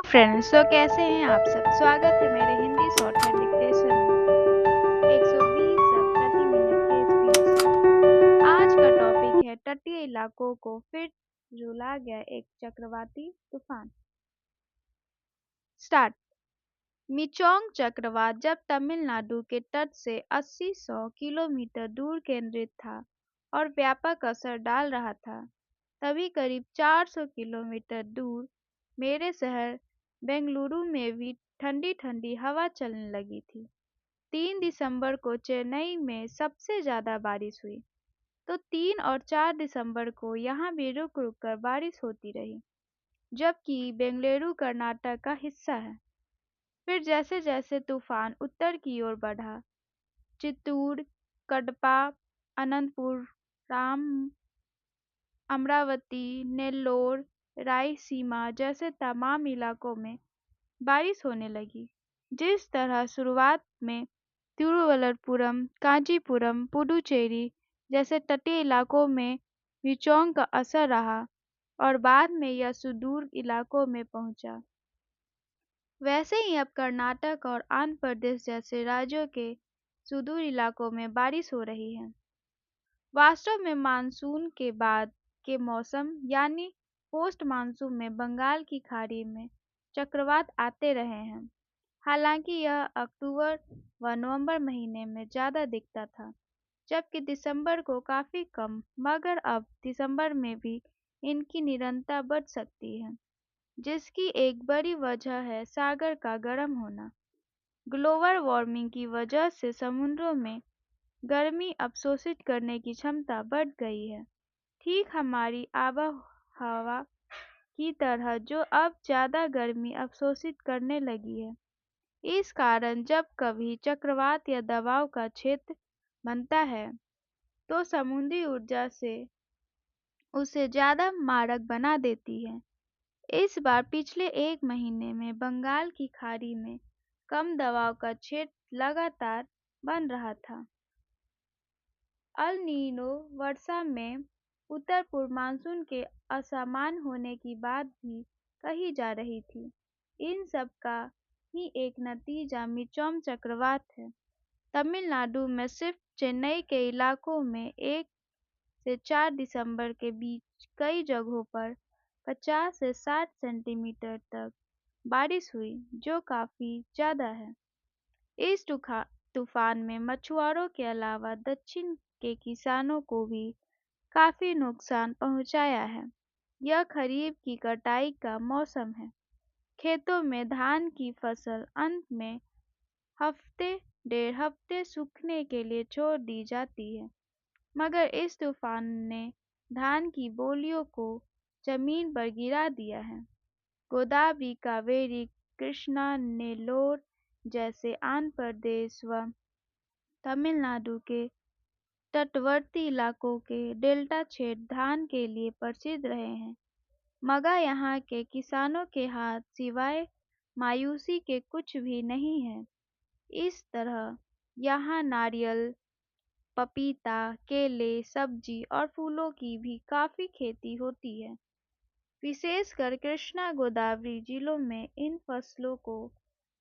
Friends, तो कैसे हैं आप सब। स्वागत है मेरे हिंदी शॉर्ट हैंड डिक्टेशन में 120 शब्द प्रति मिनट के स्पीड से। आज का टॉपिक है तटीय इलाकों को फिर रुला गया एक चक्रवाती तूफान। स्टार्ट। मिचोंग चक्रवात जब तमिलनाडु के तट से 80-100 किलोमीटर दूर केंद्रित था और व्यापक असर डाल रहा था, तभी करीब 400 किलोमीटर दूर मेरे शहर बेंगलुरु में भी ठंडी ठंडी हवा चलने लगी थी। 3 दिसंबर को चेन्नई में सबसे ज़्यादा बारिश हुई, तो 3 और 4 दिसंबर को यहाँ भी रुक रुक कर बारिश होती रही, जबकि बेंगलुरु कर्नाटक का हिस्सा है। फिर जैसे जैसे तूफान उत्तर की ओर बढ़ा, चित्तूर, कडपा, अनंतपुरम, अमरावती, नेल्लोर, रायसीमा जैसे तमाम इलाकों में बारिश होने लगी। जिस तरह शुरुआत में तिरुवनंतपुरम, कांचीपुरम, पुडुचेरी जैसे तटीय इलाकों में मिचोंग का असर रहा और बाद में यह सुदूर इलाकों में पहुंचा, वैसे ही अब कर्नाटक और आंध्र प्रदेश जैसे राज्यों के सुदूर इलाकों में बारिश हो रही है। वास्तव में मानसून के बाद के मौसम यानी पोस्ट मानसून में बंगाल की खाड़ी में चक्रवात आते रहे हैं। हालांकि यह अक्टूबर व नवंबर महीने में ज़्यादा दिखता था, जबकि दिसंबर को काफ़ी कम, मगर अब दिसंबर में भी इनकी निरंतरता बढ़ सकती है, जिसकी एक बड़ी वजह है सागर का गर्म होना। ग्लोबल वार्मिंग की वजह से समुद्रों में गर्मी अवशोषित करने की क्षमता बढ़ गई है, ठीक हमारी आबोहवा की तरह, जो अब ज़्यादा गर्मी अवशोषित करने लगी है। इस कारण जब कभी चक्रवात या दबाव का क्षेत्र बनता है, तो समुद्री ऊर्जा से उसे ज़्यादा मारक बना देती है। इस बार पिछले एक महीने में बंगाल की खाड़ी में कम दबाव का क्षेत्र लगातार बन रहा था। अल नीनो वर्षा में उत्तर पूर्व मानसून के असमान होने की बात भी कही जा रही थी। इन सब का ही एक नतीजा मिचोंग चक्रवात है। तमिलनाडु में सिर्फ चेन्नई के इलाकों में 1 से 4 दिसंबर के बीच कई जगहों पर 50 से 60 सेंटीमीटर तक बारिश हुई, जो काफ़ी ज़्यादा है। इस तूफान में मछुआरों के अलावा दक्षिण के किसानों को भी काफ़ी नुकसान पहुंचाया है। यह खरीफ की कटाई का मौसम है। खेतों में धान की फसल अंत में हफ्ते डेढ़ हफ्ते सूखने के लिए छोड़ दी जाती है, मगर इस तूफान ने धान की बोलियों को जमीन पर गिरा दिया है। गोदावरी, कावेरी, कृष्णा, नेल्लोर जैसे आंध्र प्रदेश व तमिलनाडु के तटवर्ती इलाकों के डेल्टा क्षेत्र धान के लिए प्रसिद्ध रहे हैं, मगर यहाँ के किसानों के हाथ सिवाय मायूसी के कुछ भी नहीं है। इस तरह यहाँ नारियल, पपीता, केले, सब्जी और फूलों की भी काफ़ी खेती होती है। विशेषकर कृष्णा गोदावरी जिलों में इन फसलों को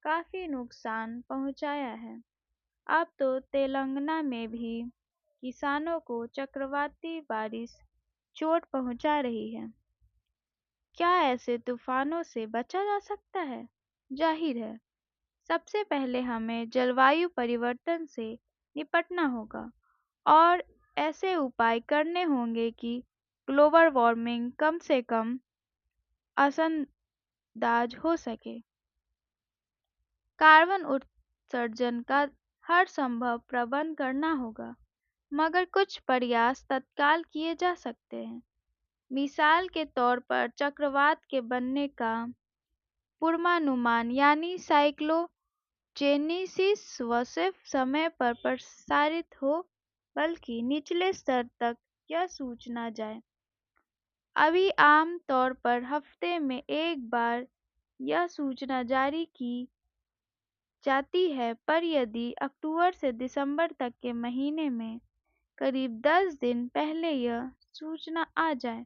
काफ़ी नुकसान पहुंचाया है। अब तो तेलंगाना में भी किसानों को चक्रवाती बारिश चोट पहुंचा रही है। क्या ऐसे तूफानों से बचा जा सकता है? जाहिर है, सबसे पहले हमें जलवायु परिवर्तन से निपटना होगा और ऐसे उपाय करने होंगे कि ग्लोबल वार्मिंग कम से कम असरअंदाज हो सके। कार्बन उत्सर्जन का हर संभव प्रबंध करना होगा, मगर कुछ प्रयास तत्काल किए जा सकते हैं। मिसाल के तौर पर चक्रवात के बनने का पूर्वानुमान यानी साइक्लोजेनेसिस व सिर्फ समय पर प्रसारित हो, बल्कि निचले स्तर तक यह सूचना जाए। अभी आम तौर पर हफ्ते में एक बार यह सूचना जारी की जाती है, पर यदि अक्टूबर से दिसंबर तक के महीने में करीब 10 दिन पहले यह सूचना आ जाए,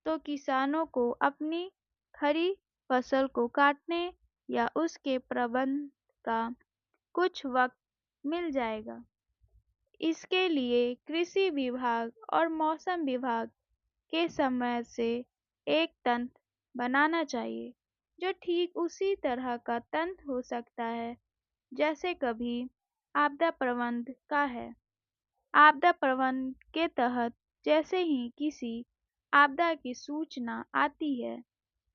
तो किसानों को अपनी खरी फसल को काटने या उसके प्रबंधन का कुछ वक्त मिल जाएगा। इसके लिए कृषि विभाग और मौसम विभाग के समय से एक तंत्र बनाना चाहिए, जो ठीक उसी तरह का तंत्र हो सकता है जैसे कभी आपदा प्रबंधन का है। आपदा प्रबंधन के तहत जैसे ही किसी आपदा की सूचना आती है,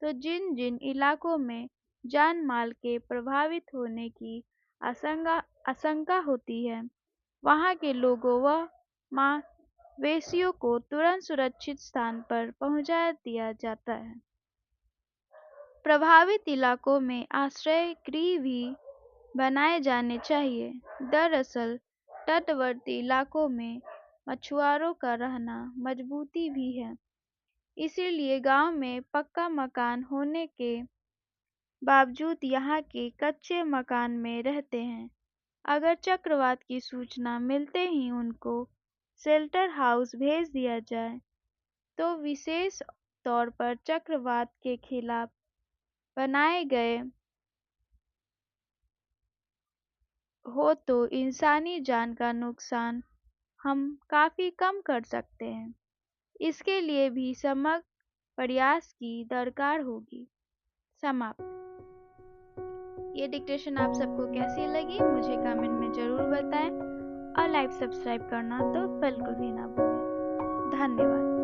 तो जिन जिन इलाकों में जान माल के प्रभावित होने की आशंका होती है, वहाँ के लोगों व मवेशियों को तुरंत सुरक्षित स्थान पर पहुँचा दिया जाता है। प्रभावित इलाकों में आश्रय गृह भी बनाए जाने चाहिए। दरअसल तटवर्ती इलाकों में मछुआरों का रहना मजबूती भी है, इसीलिए गांव में पक्का मकान होने के बावजूद यहाँ के कच्चे मकान में रहते हैं। अगर चक्रवात की सूचना मिलते ही उनको शेल्टर हाउस भेज दिया जाए, तो विशेष तौर पर चक्रवात के खिलाफ बनाए गए हो तो इंसानी जान का नुकसान हम काफ़ी कम कर सकते हैं। इसके लिए भी समग्र प्रयास की दरकार होगी। समाप्त। ये डिक्टेशन आप सबको कैसी लगी मुझे कमेंट में ज़रूर बताएं और लाइक सब्सक्राइब करना तो बिल्कुल भी ना भूलें। धन्यवाद।